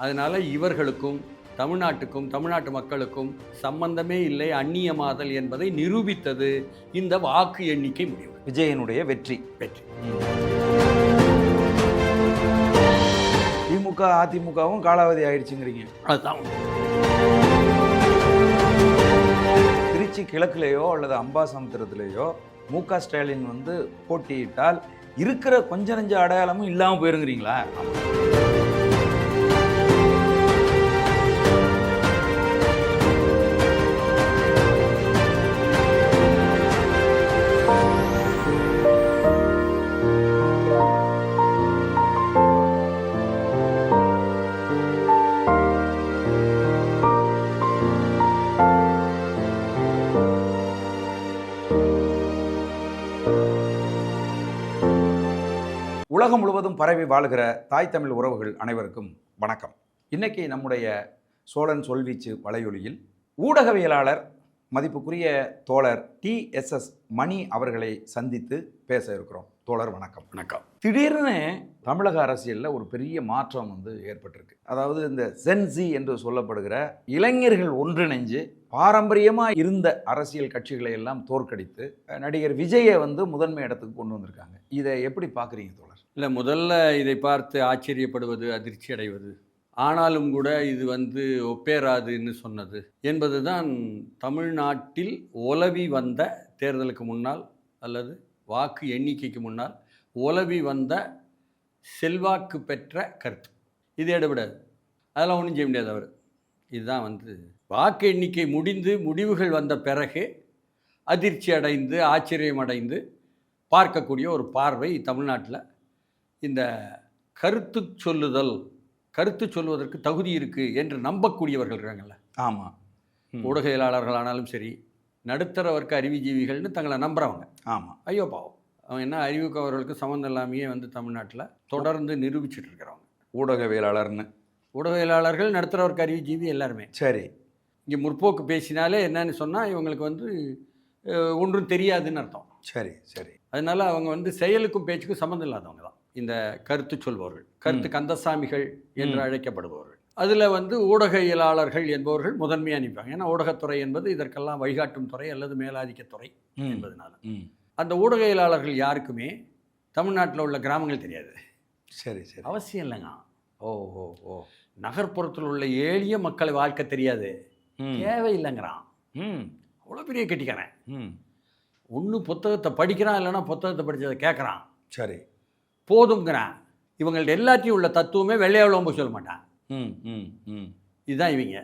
அதனால் இவர்களுக்கும் தமிழ்நாட்டுக்கும் தமிழ்நாட்டு மக்களுக்கும் சம்பந்தமே இல்லை, அந்நியமாதல் என்பதை நிரூபித்தது இந்த வாக்கு எண்ணிக்கை முடிவு. விஜயனுடைய வெற்றி. திமுக அதிமுகவும் காலாவதி ஆயிடுச்சுங்கிறீங்க. அதுதான் திருச்சி கிழக்குலேயோ அல்லது அம்பாசமுத்திரத்திலேயோ மு.க. ஸ்டாலின் போட்டியிட்டால் இருக்கிற கொஞ்ச நெஞ்ச அடையாளமும் இல்லாமல் போயிருங்கிறீங்களா? உலகம் முழுவதும் பரவி வாழ்கிற தாய் தமிழ் உறவுகள் அனைவருக்கும் வணக்கம். இன்னைக்கு நம்முடைய சோழன் சொல்வீச்சு வலையொலியில் ஊடகவியலாளர் மதிப்புக்குரிய தோழர் TSS மணி அவர்களை சந்தித்து பேச இருக்கிறோம். தோழர் வணக்கம். வணக்கம். திடீர்னு தமிழக அரசியலில் ஒரு பெரிய மாற்றம் ஏற்பட்டிருக்கு. அதாவது இந்த ஜென்சி என்று சொல்லப்படுகிற இளைஞர்கள் ஒன்றிணைஞ்சு பாரம்பரியமாக இருந்த அரசியல் கட்சிகளை எல்லாம் தோற்கடித்து நடிகர் விஜயை முதன்மை இடத்துக்கு கொண்டு வந்திருக்காங்க. இதை எப்படி பார்க்குறீங்க தோழர்? இல்லை, முதல்ல இதை பார்த்து ஆச்சரியப்படுவது, அதிர்ச்சி அடைவது, ஆனாலும் கூட இது ஒப்பேராதுன்னு சொன்னது என்பது தான் தமிழ்நாட்டில் உலவி வந்த தேர்தலுக்கு முன்னால் அல்லது வாக்கு எண்ணிக்கைக்கு முன்னால் உலவி வந்த செல்வாக்கு பெற்ற கருத்து. இது எடுபடாது, அதெல்லாம் ஒன்றும் செய்ய முடியாது. அவர் இதுதான் வாக்கு எண்ணிக்கை முடிந்து முடிவுகள் வந்த பிறகு அதிர்ச்சி அடைந்து ஆச்சரியம் அடைந்து பார்க்கக்கூடிய ஒரு பார்வை தமிழ்நாட்டில். இந்த கருத்து சொல்வதற்கு தகுதி இருக்குது என்று நம்பக்கூடியவர்கள் இருக்காங்கல்ல. ஆமாம். ஊடகவியலாளர்களானாலும் சரி, நடுத்தர வர்க்க அறிவுஜீவிகள்னு தங்களை நம்புகிறவங்க. ஆமாம். ஐயோ பாவம், அவங்க என்ன அறிவுக்கு அவர்களுக்கு சம்மந்தம் இல்லாமையே தமிழ்நாட்டில் தொடர்ந்து நிரூபிச்சுட்டு இருக்கிறவங்க ஊடகவியலாளர்கள், நடுத்தர வர்க்க அறிவுஜீவி எல்லாருமே. சரி, இங்கே முற்போக்கு பேசினாலே என்னன்னு சொன்னால் இவங்களுக்கு ஒன்றும் தெரியாதுன்னு அர்த்தம். சரி சரி. அதனால் அவங்க செயலுக்கும் பேச்சுக்கும் சம்மந்தம் இல்லாதவங்க தான் இந்த கருத்து சொல்பவர்கள், கருத்து கந்தசாமிகள் என்று அழைக்கப்படுபவர்கள். அதில் ஊடகவியலாளர்கள் என்பவர்கள் முதன்மையாக அனுப்பாங்க. ஏன்னா ஊடகத்துறை என்பது இதற்கெல்லாம் வழிகாட்டும் துறை அல்லது மேலாதிக்கத்துறை என்பதனால அந்த ஊடகவியலாளர்கள் யாருக்குமே தமிழ்நாட்டில் உள்ள கிராமங்கள் தெரியாது. சரி சரி. அவசியம் இல்லைங்க. ஓ ஓ ஓ. நகர்ப்புறத்தில் உள்ள எளிய மக்களை வாழ்க்கை தெரியாது, தேவையில்லைங்கிறான். அவ்வளோ பெரிய கட்டிக்கிறேன். ஒன்று புத்தகத்தை படிக்கிறான், இல்லைன்னா புத்தகத்தை படித்ததை கேட்குறான். சரி, போதுங்கிறான். இவங்கள்ட்ட எல்லாத்தையும் உள்ள தத்துவமே வெள்ளையாவில் போய் சொல்ல மாட்டான். இதுதான் இவங்க.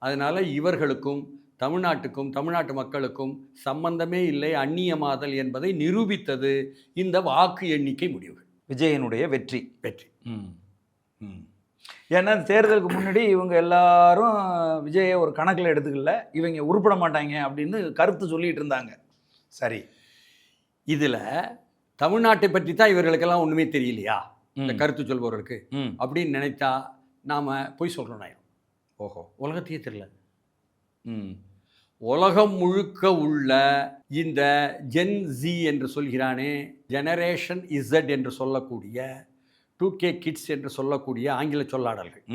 அதனால் இவர்களுக்கும் தமிழ்நாட்டுக்கும் தமிழ்நாட்டு மக்களுக்கும் சம்பந்தமே இல்லை, அந்நியமாதல் என்பதை நிரூபித்தது இந்த வாக்கு எண்ணிக்கை முடிவுகள். விஜயனுடைய வெற்றி. ஏன்னா தேர்தலுக்கு முன்னாடி இவங்க எல்லாரும் விஜயை ஒரு கணக்கில் எடுத்துக்கல, இவங்க உருப்பட மாட்டாங்க அப்படின்னு கருத்து சொல்லிட்டு இருந்தாங்க. சரி, இதில் தமிழ்நாட்டை பற்றி தான் இவர்களுக்கெல்லாம் ஒன்றுமே தெரியலையா இந்த கருத்து சொல்பவர்களுக்கு அப்படின்னு நினைத்தா நாம் போய் சொல்கிறோம். ஓஹோ, உலகத்தையே தெரியல. உலகம் முழுக்க உள்ள இந்த ஜென்சி என்று சொல்கிறானே, ஜெனரேஷன் இசட் என்று சொல்லக்கூடிய 2K கிட்ஸ் என்று சொல்லக்கூடிய ஆங்கில சொல்லாடல்கள்,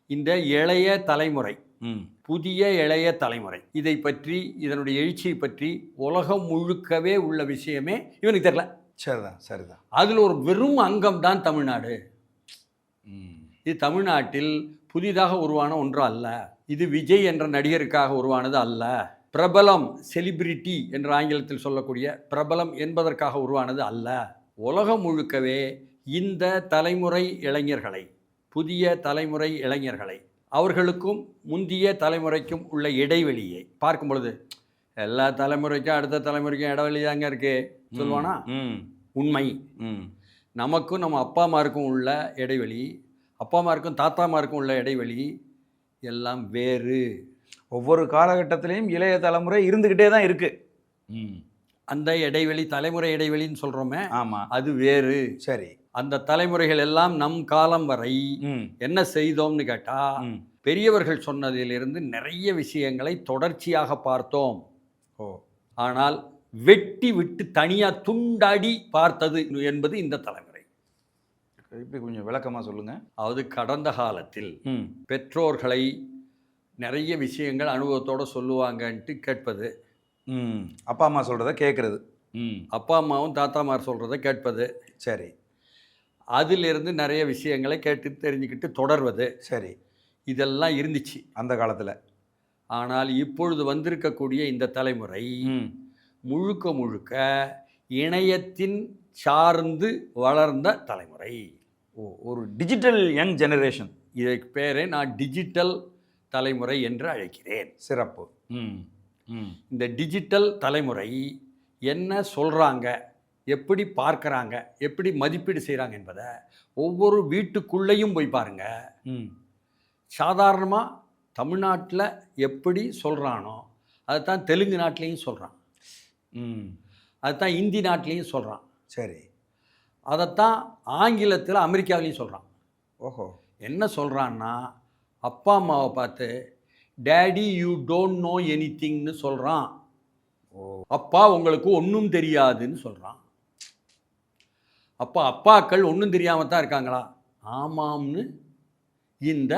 இந்த இளைய தலைமுறை, புதிய இளைய தலைமுறை, இதை பற்றி, இதனுடைய எழுச்சியை பற்றி உலகம் முழுக்கவே உள்ள விஷயமே இவனுக்கு தெரியல. சரிதான் சரிதான். அதில் ஒரு வெறும் அங்கம் தான் தமிழ்நாடு. இது தமிழ்நாட்டில் புதிதாக உருவான ஒன்று அல்ல. இது விஜய் என்ற நடிகருக்காக உருவானது அல்ல. பிரபலம், செலிபிரிட்டி என்று ஆங்கிலத்தில் சொல்லக்கூடிய பிரபலம் என்பதற்காக உருவானது அல்ல. உலகம் முழுக்கவே இந்த தலைமுறை இளைஞர்களை, புதிய தலைமுறை இளைஞர்களை, அவர்களுக்கும் முந்தைய தலைமுறைக்கும் உள்ள இடைவெளியை பார்க்கும் பொழுது, எல்லா தலைமுறைக்கும் அடுத்த தலைமுறைக்கும் இடைவெளி தாங்க இருக்கு சொல்லுவானா? உண்மை. நமக்கும் நம்ம அப்பா அம்மாருக்கும் உள்ள இடைவெளி, அப்பா அம்மாருக்கும் தாத்தா அம்மாருக்கும் உள்ள இடைவெளி எல்லாம் வேறு. ஒவ்வொரு காலகட்டத்திலையும் இளைய தலைமுறை இருந்துக்கிட்டே தான் இருக்கு. அந்த இடைவெளி, தலைமுறை இடைவெளின்னு சொல்கிறோமே, ஆமாம், அது வேறு. சரி. அந்த தலைமுறைகள் எல்லாம் நம் காலம் வரை என்ன செய்தோம்னு கேட்டால், பெரியவர்கள் சொன்னதிலிருந்து நிறைய விஷயங்களை தொடர்ச்சியாக பார்த்தோம். ஆனால் வெட்டி விட்டு தனியாக துண்டாடி பார்த்தது என்பது இந்த தலைமுறை. இப்படி கொஞ்சம் விளக்கமாக சொல்லுங்கள். அதாவது கடந்த காலத்தில் ம் பெற்றோர்களை நிறைய விஷயங்கள் அனுபவத்தோடு சொல்லுவாங்கன்ட்டு கேட்பது, ம் அப்பா அம்மா சொல்கிறத கேட்குறது. ம் அப்பா அம்மாவும் தாத்தாமார் சொல்கிறத கேட்பது, சரி அதிலிருந்து நிறைய விஷயங்களை கேட்டு தெரிஞ்சுக்கிட்டு தொடர்வது, சரி. இதெல்லாம் இருந்துச்சு. அந்த காலத்தில். ஆனால் இப்பொழுது வந்திருக்கக்கூடிய இந்த தலைமுறை ம் முழுக்க முழுக்க இணையத்தின் சார்ந்து வளர்ந்த தலைமுறை. ஒரு டிஜிட்டல் யங் ஜெனரேஷன். இதற்கு பேரை நான் டிஜிட்டல் தலைமுறை என்று அழைக்கிறேன். சிறப்பு. ம் ம் இந்த டிஜிட்டல் தலைமுறை என்ன சொல்கிறாங்க, எப்படி பார்க்குறாங்க, எப்படி மதிப்பீடு செய்கிறாங்க என்பதை ஒவ்வொரு வீட்டுக்குள்ளேயும் போய் பாருங்கள். ம் சாதாரணமாக தமிழ்நாட்டில் எப்படி சொல்கிறானோ அதுதான் தெலுங்கு நாட்டிலையும் சொல்கிறான், ம் அதுதான் இந்தி நாட்டிலையும் சொல்கிறான், சரி. அதைத்தான் ஆங்கிலத்தில் அமெரிக்காவிலையும் சொல்கிறான். ஓஹோ. என்ன சொல்கிறான்னா, அப்பா அம்மாவை பார்த்து டேடி யூ டோன்ட் நோ எனிதிங்னு சொல்கிறான். ஓ. அப்பா உங்களுக்கு ஒன்றும் தெரியாதுன்னு சொல்கிறான். அப்போ அப்பாக்கள் ஒன்றும் தெரியாமல் தான் இருக்காங்களா? ஆமாம்னு இந்த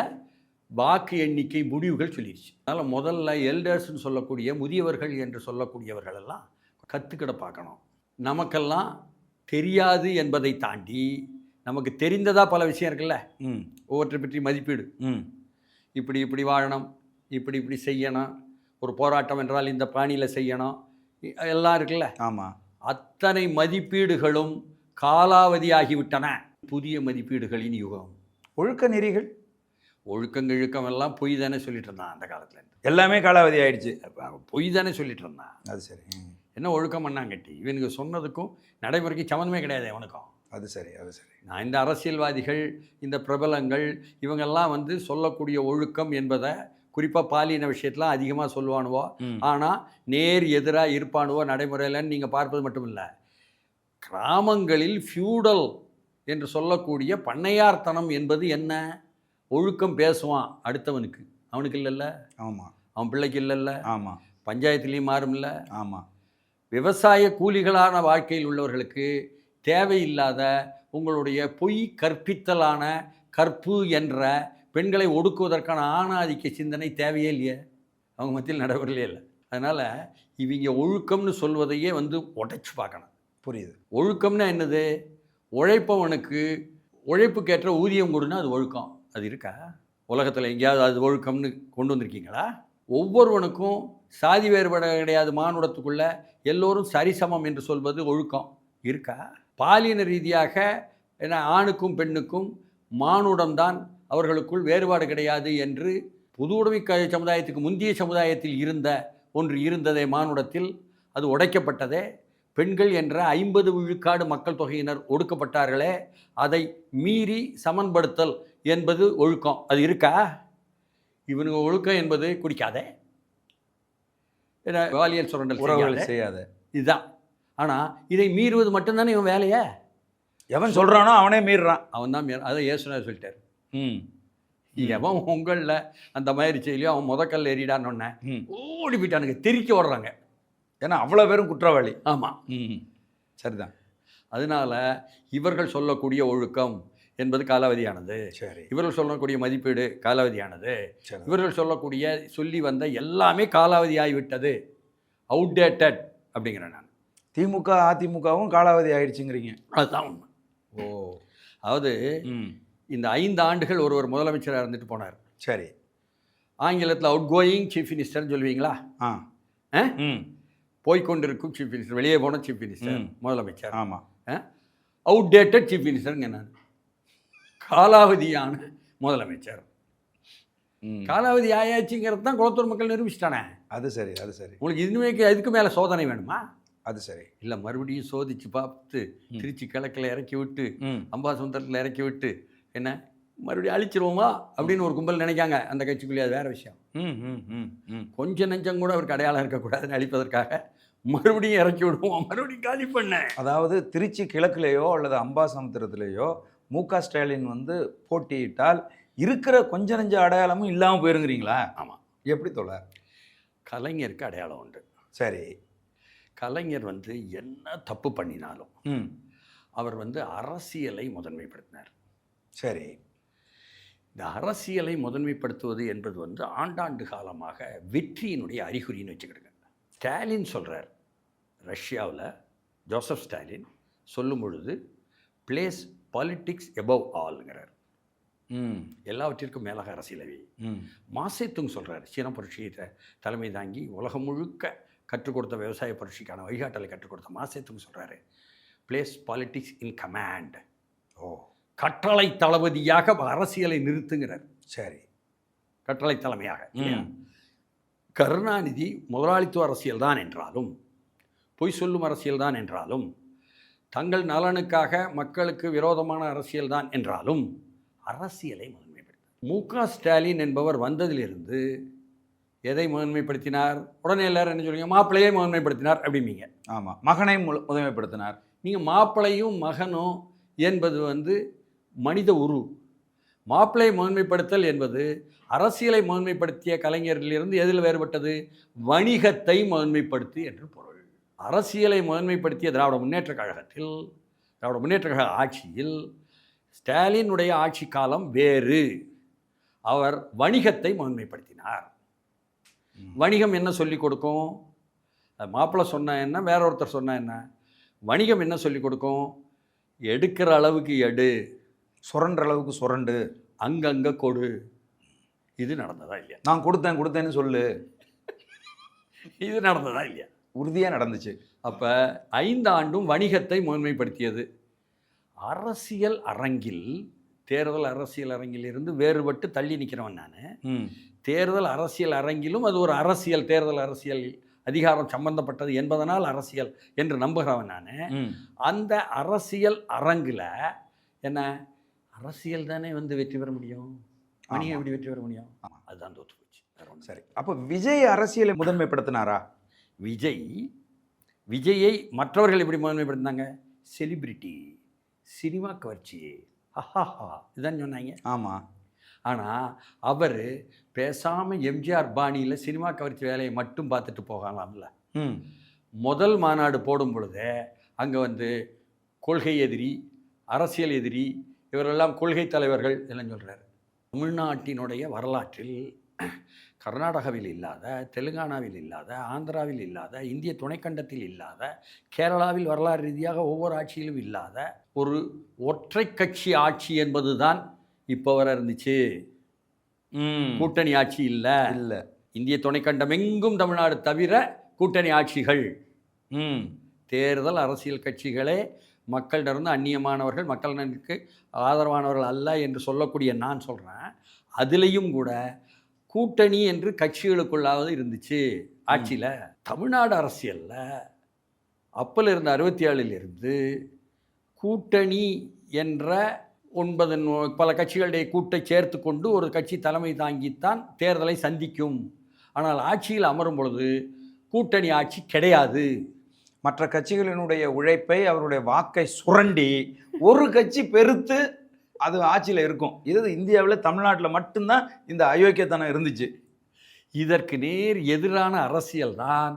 வாக்கு எண்ணிக்கை முடிவுகள் சொல்லிடுச்சு. அதனால் முதல்ல எல்டர்ஸ்ன்னு சொல்லக்கூடிய முதியவர்கள் என்று சொல்லக்கூடியவர்கள் எல்லாம் கற்றுக்கிட பார்க்கணும். நமக்கெல்லாம் தெரியாது என்பதை தாண்டி நமக்கு தெரிந்ததாக பல விஷயம் இருக்குல்ல, ம் ஒவ்வொருத்தரை பற்றி மதிப்பீடு, ம் இப்படி இப்படி வாழணும், இப்படி இப்படி செய்யணும், ஒரு போராட்டம் என்றால் இந்த பாணியில் செய்யணும், எல்லாம் இருக்குல்ல. ஆமாம். அத்தனை மதிப்பீடுகளும் காலாவதியாகிவிட்டன. புதிய மதிப்பீடுகளின் யுகம். ஒழுக்க நெறிகள், ஒழுக்கங்கிழுக்கம் எல்லாம் பொய் தானே சொல்லிட்டு இருந்தான் அந்த காலத்தில். எல்லாமே காலாவதி ஆயிடுச்சு. பொய் தானே சொல்லிட்டு இருந்தான். அது சரி. என்ன ஒழுக்கம் பண்ணாங்கட்டி, இவனுக்கு சொன்னதுக்கும் நடைமுறைக்கு சம்மந்தமே கிடையாது எவனுக்கும். அது சரி அது சரி. நான் இந்த அரசியல்வாதிகள், இந்த பிரபலங்கள், இவங்கெல்லாம் வந்து சொல்லக்கூடிய ஒழுக்கம் என்பதை குறிப்பாக பாலின விஷயத்தில் அதிகமாக சொல்லுவானுவோ, ஆனால் நேர் எதிராக இருப்பானுவோ நடைமுறையிலன்னு நீங்கள் பார்ப்பது மட்டும் இல்லை. கிராமங்களில் ஃபியூடல் என்று சொல்லக்கூடிய பண்ணையார்த்தனம் என்பது என்ன? ஒழுக்கம் பேசுவான் அடுத்தவனுக்கு, அவனுக்கு இல்லைல்ல, ஆமாம். அவன் பிள்ளைக்கு இல்லைல்ல, ஆமாம். பஞ்சாயத்துலேயும் மாறும் இல்லை. ஆமாம். விவசாய கூலிகளான வாழ்க்கையில் உள்ளவர்களுக்கு தேவையில்லாத உங்களுடைய பொய் கற்பித்தலான கற்பு என்ற பெண்களை ஒடுக்குவதற்கான ஆணாதிக்க சிந்தனை தேவையே இல்லையே, அவங்க மத்தியில் நடைமுறையிலே இல்லை. அதனால் இவங்க ஒழுக்கம்னு சொல்வதையே வந்து உடைச்சு பார்க்கணும். புரியுது. ஒழுக்கம்னா என்னது? உழைப்பவனுக்கு உழைப்புக்கேற்ற ஊதியம் கொடுன்னா அது ஒழுக்கம். அது இருக்கா உலகத்தில் எங்கேயாவது? அது ஒழுக்கம்னு கொண்டு வந்திருக்கீங்களா? ஒவ்வொருவனுக்கும் சாதி வேறுபாடு கிடையாது, மானுடத்துக்குள்ள எல்லோரும் சரிசமம் என்று சொல்வது ஒழுக்கம் இருக்கா? பாலின ரீதியாக ஏன்னா ஆணுக்கும் பெண்ணுக்கும் மானுடம்தான், அவர்களுக்குள் வேறுபாடு கிடையாது என்று பொது உடைமை சமுதாயத்துக்கு முந்தைய சமுதாயத்தில் இருந்த ஒன்று இருந்ததே மானுடத்தில், அது உடைக்கப்பட்டதே. பெண்கள் என்ற 50 விழுக்காடு மக்கள் தொகையினர் ஒடுக்கப்பட்டார்களே, அதை மீறி சமன்படுத்தல் என்பது ஒழுக்கம். அது இருக்கா? இவனுங்க ஒழுக்கம் என்பது குடிக்காதே, பாலியல் சுரண்டல் செய்யாத, இதுதான். ஆனால் இதை மீறுவது மட்டும்தானே இவன் வேலையை. எவன் சொல்கிறானோ அவனே மீறுறான். அவன் தான் அதை இயேசுநாதர் சொல்லிட்டார். எவன் உங்களில் அந்த மாதிரி செய்யலையோ அவன் முதக்கல்ல எறிடான்னு ஓடி போயிட்டானுங்க, தெறிக்க ஓடுறாங்க. ஏன்னா அவ்வளோ பேரும் குற்றவாளி. ஆமாம், சரிதான். அதனால் இவர்கள் சொல்லக்கூடிய ஒழுக்கம் என்பது காலாவதியானது. சரி. இவர்கள் சொல்லக்கூடிய மதிப்பீடு காலாவதியானது. சரி. இவர்கள் சொல்லக்கூடிய சொல்லி வந்த எல்லாமே காலாவதியாகிவிட்டது, அவுடேட்டட் அப்படிங்கிறேன் நான். திமுக அதிமுகவும் காலாவதி ஆயிடுச்சுங்கிறீங்க. அதுதான் உண்மை. ஓ, அதாவது இந்த 5 ஆண்டுகள் ஒருவர் முதலமைச்சராக இருந்துட்டு போனார். சரி. ஆங்கிலத்தில் அவுட் கோயிங் சீஃப் மினிஸ்டர்னு சொல்லுவீங்களா? போய்கொண்டிருக்கும் சீஃப் மினிஸ்டர், வெளியே போன சீஃப் மினிஸ்டர் முதலமைச்சர். ஆமாம். அவுடேட்டட் சீஃப் மினிஸ்டருங்க நான், காலாவதியான முதலமைச்சர். காலாவதி ஆயாச்சுங்கிறது தான் குளத்தூர் மக்கள் நிரூபிச்சிட்டானே. அது சரி அது சரி. உங்களுக்கு இன்னுமே அதுக்கு மேலே சோதனை வேணுமா? அது சரி. இல்லை மறுபடியும் சோதிச்சு பார்த்து திருச்சி கிழக்கில் இறக்கி விட்டு அம்பாசமுத்திரத்தில் இறக்கி விட்டு என்ன மறுபடியும் அழிச்சிருவோமா அப்படின்னு ஒரு கும்பல் நினைக்காங்க அந்த கட்சிக்குள்ளே. அது வேறு விஷயம். கொஞ்சம் நெஞ்சம் கூட அவருக்கு அடையாளம் இருக்கக்கூடாதுன்னு அழிப்பதற்காக மறுபடியும் இறக்கி விடுவோம், மறுபடியும் காலி பண்ண. அதாவது திருச்சி கிழக்குலேயோ அல்லது அம்பாசமுத்திரத்துலேயோ முக ஸ்டாலின் வந்து போட்டியிட்டால் இருக்கிற கொஞ்ச நெஞ்ச அடையாளமும் இல்லாமல் போயிருங்கிறீங்களா? ஆமாம். எப்படி தோழர்? கலைஞருக்கு அடையாளம் உண்டு. சரி. கலைஞர் வந்து என்ன தப்பு பண்ணினாலும் அவர் வந்து அரசியலை முதன்மைப்படுத்தினார். சரி. இந்த அரசியலை முதன்மைப்படுத்துவது என்பது வந்து ஆண்டாண்டு காலமாக வெற்றியினுடைய அறிகுறின்னு வச்சுக்கிடுங்க. ஸ்டாலின் சொல்கிறார், ரஷ்யாவில் ஜோசப் ஸ்டாலின் சொல்லும் பொழுது பிளேஸ் பாலிட்டிக்ஸ் எபவ் ஆல்ங்கிறார். எல்லாவற்றிற்கும் மேலாக அரசியலை. மாசேத்துங் சொல்கிறார், சீன புரட்சியை தலைமை தாங்கி உலகம் முழுக்க கற்றுக் கொடுத்த விவசாய புரட்சிக்கான வழிகாட்டலை கற்றுக் கொடுத்த மாசேத்துங் சொல்கிறாரு, பிளேஸ் பாலிட்டிக்ஸ் இன் கமாண்ட். கட்டளை தளபதியாக அரசியலை நிறுத்துங்கிறார். சரி, கட்டளை தலைமையாக. கருணாநிதி முதலாளித்துவ அரசியல் தான் என்றாலும், பொய் சொல்லும் அரசியல் தான் என்றாலும், தங்கள் நலனுக்காக மக்களுக்கு விரோதமான அரசியல் தான் என்றாலும் அரசியலை முதன்மைப்படுத்த மு.க. ஸ்டாலின் என்பவர் வந்ததிலிருந்து எதை முதன்மைப்படுத்தினார்? உடனே எல்லாரும் என்ன சொல்லுவீங்க, மாப்பிள்ளையை முதன்மைப்படுத்தினார் அப்படிம்பீங்க. ஆமாம், மகனை முதன்மைப்படுத்தினார். நீங்கள் மாப்பிள்ளையும் மகனும் என்பது வந்து மனித உரு. மாப்பிள்ளையை முதன்மைப்படுத்தல் என்பது அரசியலை முதன்மைப்படுத்திய கலைஞரிலிருந்து எதில் வேறுபட்டது? வணிகத்தை முதன்மைப்படுத்தி என்று பொருள். அரசியலை முதன்மைப்படுத்திய திராவிட முன்னேற்ற கழகத்தில், திராவிட முன்னேற்ற கழக ஆட்சியில் ஸ்டாலினுடைய ஆட்சி காலம் வேறு. அவர் வணிகத்தை முதன்மைப்படுத்தினார். வணிகம் என்ன சொல்லிக் கொடுக்கும்? மாப்பிள்ளை சொன்ன என்ன, வேற ஒருத்தர் சொன்ன என்ன? வணிகம் என்ன சொல்லிக் கொடுக்கும்? எடுக்கிற அளவுக்கு எடு, சுரண்ட அளவுக்கு சுரண்டு, அங்கங்கே கொடு. இது நடந்ததா இல்லையா? நான் கொடுத்தேன்னு சொல்லு. இது நடந்ததா இல்லையா? உறுதியாக நடந்துச்சு. அப்போ 5 ஆண்டும் வணிகத்தை முதன்மைப்படுத்தியது. அரசியல் அரங்கில், தேர்தல் அரசியல் அரங்கில் இருந்து வேறுபட்டு தள்ளி நிற்கிறவன் நான். தேர்தல் அரசியல் அரங்கிலும் அது ஒரு அரசியல், தேர்தல் அரசியல் அதிகாரம் சம்பந்தப்பட்டது என்பதனால் அரசியல் என்று நம்புகிறவன் நான். அந்த அரசியல் அரங்கில் என்ன, அரசியல் தானே வந்து வெற்றி பெற முடியும், வணிகம் எப்படி வெற்றி பெற முடியும்? அதுதான் தோற்று போச்சு. சரி, அப்போ விஜய் அரசியலை முதன்மைப்படுத்தினாரா? விஜயை மற்றவர்கள் எப்படி முதன்மைப்படுத்தினாங்க? செலிபிரிட்டி, சினிமா கவர்ச்சி, ஹஹாஹா இதுதான் சொன்னாங்க. ஆமாம். ஆனால் அவர் பேசாமல் எம்ஜிஆர் பாணியில் சினிமா கவர்ச்சி வேலையை மட்டும் பார்த்துட்டு போகலாம்ல. முதல் மாநாடு போடும் பொழுது அங்கே வந்து கொள்கை எதிரி, அரசியல் எதிரி, இவரெல்லாம் கொள்கை தலைவர்கள் எல்லாம் சொல்கிறார். தமிழ்நாட்டினுடைய வரலாற்றில் கர்நாடகாவில் இல்லாத, தெலுங்கானாவில் இல்லாத, ஆந்திராவில் இல்லாத, இந்திய துணைக்கண்டத்தில் இல்லாத, கேரளாவில் வரலாறு ரீதியாக ஒவ்வொரு ஆட்சியிலும் இல்லாத ஒரு ஒற்றை கட்சி ஆட்சி என்பது தான் இப்போ வர இருந்துச்சு. கூட்டணி ஆட்சி இல்லை. இந்திய துணைக்கண்டம் எங்கும் தமிழ்நாடு தவிர கூட்டணி ஆட்சிகள். தேர்தல் அரசியல் கட்சிகளே மக்களிடமிருந்து அந்நியமானவர்கள், மக்களுக்கு ஆதரவானவர்கள் அல்ல என்று சொல்லக்கூடிய நான் சொல்கிறேன். அதுலேயும் கூட கூட்டணி என்று கட்சிகளுக்குள்ளாவது இருந்துச்சு ஆட்சியில். தமிழ்நாடு அரசியலில் அப்போல இருந்த 67 கூட்டணி என்ற 9 பல கட்சிகளுடைய கூட்டை சேர்த்து கொண்டு ஒரு கட்சி தலைமை தாங்கித்தான் தேர்தலை சந்திக்கும். ஆனால் ஆட்சியில் அமரும் பொழுது கூட்டணி ஆட்சி கிடையாது. மற்ற கட்சிகளினுடைய உழைப்பை, அவருடைய வாக்கை சுரண்டி ஒரு கட்சி பெருத்து அது ஆட்சியில் இருக்கும். இது இந்தியாவில் தமிழ்நாட்டில் மட்டும்தான் இந்த அயோக்கியத்தனம் இருந்துச்சு. இதற்கு நேர் எதிரான அரசியல் தான்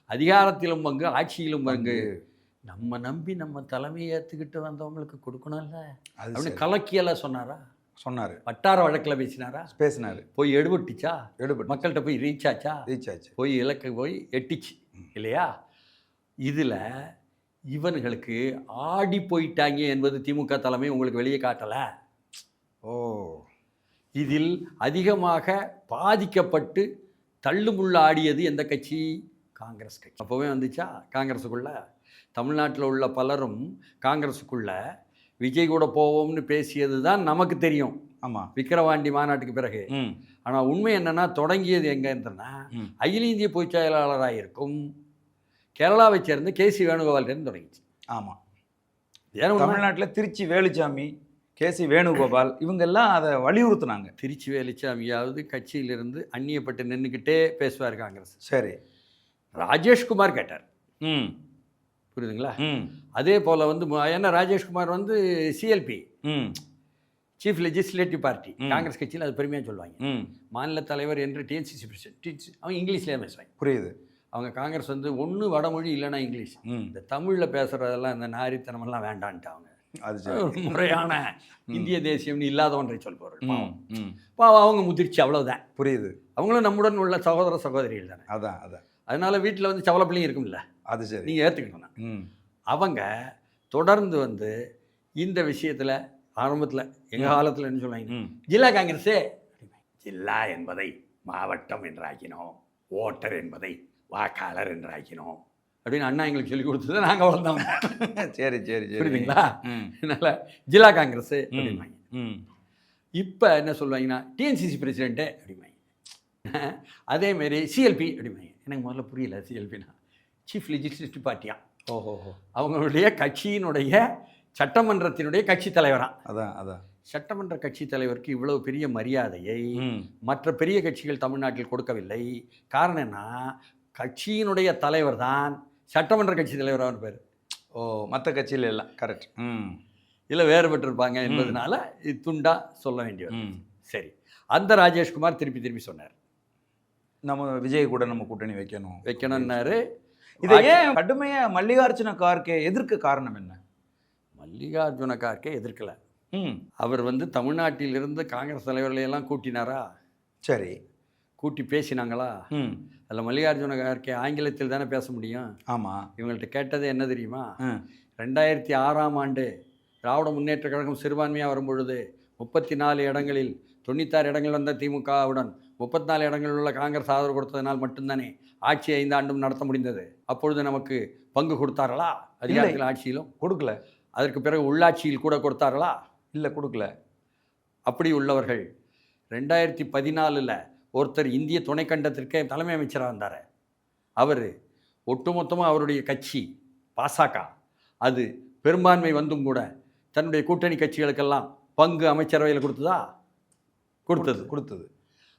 அதிகாரத்திலும் பங்கு, ஆட்சியிலும் பங்கு. நம்ம நம்பி நம்ம தலைமையை ஏற்றுக்கிட்டு வந்தவங்களுக்கு கொடுக்கணும்ல அப்படின்னு கலக்கியெல்லாம் சொன்னார். வட்டார வழக்கில் பேசினார். போய் எடுபட்டுச்சா? மக்கள்கிட்ட போய் ரீச் ஆச்சா? போய் இலக்கு போய் எட்டிச்சு இல்லையா? இதில் இவன்களுக்கு ஆடி போயிட்டாங்க என்பது திமுக தலைமை உங்களுக்கு வெளியே காட்டலை. இதில் அதிகமாக பாதிக்கப்பட்டு தள்ளுமுள்ள ஆடியது எந்த கட்சி? காங்கிரஸ் கட்சி. அப்போவே வந்துச்சா காங்கிரஸுக்குள்ள? தமிழ்நாட்டில் உள்ள பலரும் காங்கிரஸுக்குள்ள விஜய் கூட போவோம்னு பேசியது தான் நமக்கு தெரியும். ஆமாம், விக்கிரவாண்டி மாநாட்டுக்கு பிறகு. ஆனால் உண்மை என்னென்னா, தொடங்கியது எங்கேன்னா அகில இந்திய பொதுச் செயலாளராக இருக்கும் கேரளாவை சேர்ந்த கே.சி. வேணுகோபால் தொடங்கிச்சு. ஆமாம், தமிழ்நாட்டில் திருச்சி வேலுச்சாமி, கே.சி. வேணுகோபால் இவங்கெல்லாம் அதை வலியுறுத்தினாங்க. திருச்சி வேலுச்சாமியாவது கட்சியிலிருந்து அந்நியப்பட்டு நின்றுக்கிட்டே பேசுவார் காங்கிரஸ். சரி, ராஜேஷ்குமார் கேட்டார். புரியுதுங்களா? அதே போல் வந்து ஏன்னா ராஜேஷ்குமார் வந்து CLP, chief legislative party, Congress கட்சியில் அது பெருமையாக சொல்லுவாங்க. மாநில தலைவர் என்று டிஎன்சிசி பிரசிடென்ட், அவங்க இங்கிலீஷ்லேயே பேசுவாங்க. புரியுது. அவங்க காங்கிரஸ் வந்து ஒன்று வடமொழி இல்லைன்னா இங்கிலீஷ். இந்த தமிழில் பேசுகிறதெல்லாம் இந்த நாரித்தனமெல்லாம் வேண்டான்ட்டு அவங்க அது சரி. ஒரு முறையான இந்திய தேசியம்னு இல்லாத ஒன்றை சொல்பவர்கள் ம், பாவம். ம். பாவம் அவங்க முதிர்ச்சி, அவ்வளவுதான். புரியுது. அவங்களும் நம்முடன் உள்ள சகோதர சகோதரிகள் தானே. அதான் அதான். அதனால வீட்டில் வந்து சவலப்பிள்ளையும் இருக்கும்ல, அது சரி. நீங்கள் ஏற்றுக்கணும். ம். அவங்க தொடர்ந்து வந்து இந்த விஷயத்தில் ஆரம்பத்தில் எங்கள் காலத்தில் என்ன சொல்லுவாங்க, ம். ஜில்லா காங்கிரஸே ஜில்லா என்பதை மாவட்டம் என்றாக்கினோம், ஓட்டர் என்பதை வாக்காளர் என்றாக்கினோம் அப்படின்னு அண்ணா எங்களுக்கு சொல்லி கொடுத்தது நாங்கள் வளர்ந்தோம். சரி சரி சரி. புரியுதுங்களா? ம். அதனால் ஜில்லா காங்கிரஸு அப்படின்வாங்க. ம். இப்போ என்ன சொல்லுவாங்கன்னா டிஎன்சிசி பிரசிடென்ட்டு அப்படிம்பாங்க. அதேமாரி சிஎல்பி அப்படிம்பாங்க. எனக்கு முதல்ல புரியல சிஎல்பினா சீஃப் லெஜிஸ்லேட்டிவ் பார்ட்டியா, ஓஹோ. அவங்களுடைய கட்சியினுடைய சட்டமன்றத்தினுடைய கட்சி தலைவராக. அதான் அதான். சட்டமன்ற கட்சி தலைவருக்கு இவ்வளவு பெரிய மரியாதையை ம். மற்ற பெரிய கட்சிகள் தமிழ்நாட்டில் கொடுக்கவில்லை. காரணம் என்ன, கட்சியினுடைய தலைவர் தான் சட்டமன்ற கட்சி தலைவராக பேர். ஓ, மற்ற கட்சியில் எல்லாம் கரெக்ட். ம். இல்லை வேறுபட்டிருப்பாங்க என்பதனால இது துண்டா சொல்ல வேண்டியது. ம். சரி, அந்த ராஜேஷ்குமார் திருப்பி சொன்னார், நம்ம விஜய் கூட நம்ம கூட்டணி வைக்கணும்னாரு. இதை ஏன் கடுமையா மல்லிகார்ஜுன கார்கே எதிர்க்க காரணம் என்ன? மல்லிகார்ஜுன கார்கே எதிர்க்கல. ம். அவர் வந்து தமிழ்நாட்டிலிருந்து காங்கிரஸ் தலைவர்களை எல்லாம் கூட்டினாரா, சரி. கூட்டி பேசினாங்களா? ம். அதில் மல்லிகார்ஜுன கார்கே ஆங்கிலத்தில் தானே பேச முடியும். ஆமாம். இவங்கள்ட்ட கேட்டது என்ன தெரியுமா, ம். 2006ஆம் ஆண்டு திராவிட முன்னேற்ற கழகம் சிறுபான்மையாக வரும்பொழுது 34 இடங்களில் 96 இடங்கள் வந்த திமுகவுடன் 34 இடங்களில் உள்ள காங்கிரஸ் ஆதரவு கொடுத்ததனால் மட்டும்தானே ஆட்சி 5 ஆண்டும் நடத்த முடிந்தது. அப்பொழுது நமக்கு பங்கு கொடுத்தார்களா அதிகாரத்தில்? ஆட்சியிலும் கொடுக்கல. அதற்கு பிறகு உள்ளாட்சியில் கூட கொடுத்தார்களா? இல்லை, கொடுக்கல. அப்படி உள்ளவர்கள் 2014 ஒருத்தர் இந்திய துணைக்கண்டத்திற்கே தலைமை அமைச்சராக இருந்தார். அவர் ஒட்டுமொத்தமாக அவருடைய கட்சி பாசக அது பெரும்பான்மை வந்தும் கூட தன்னுடைய கூட்டணி கட்சிகளுக்கெல்லாம் பங்கு அமைச்சரவையில் கொடுத்ததா? கொடுத்தது.